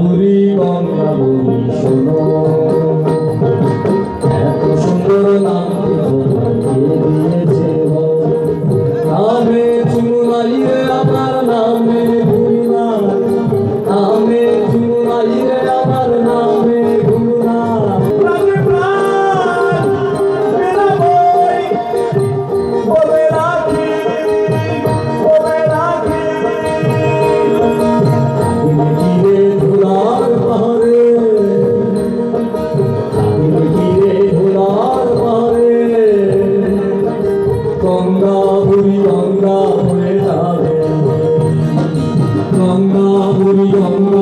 বুড়ি গঙ্গা বুড়ি শোনো, এত সুন্দর নামটি তোমায় কে দিয়েছে বলো? নামে চুমুনাই রে আমার নামে ভুলি না, নামে চুমুনাই রে আমার নামে ভুলি না। প্রাণে প্রাণ মেলাবই বলে রাখি, বলে রাখি। ঘিরে ধুলার পাহাড়ে, ঘিরে ধুলার পাহাড়ে গঙ্গা বুড়ি গঙ্গা হয়ে যাবে, গঙ্গা বুড়ি গঙ্গা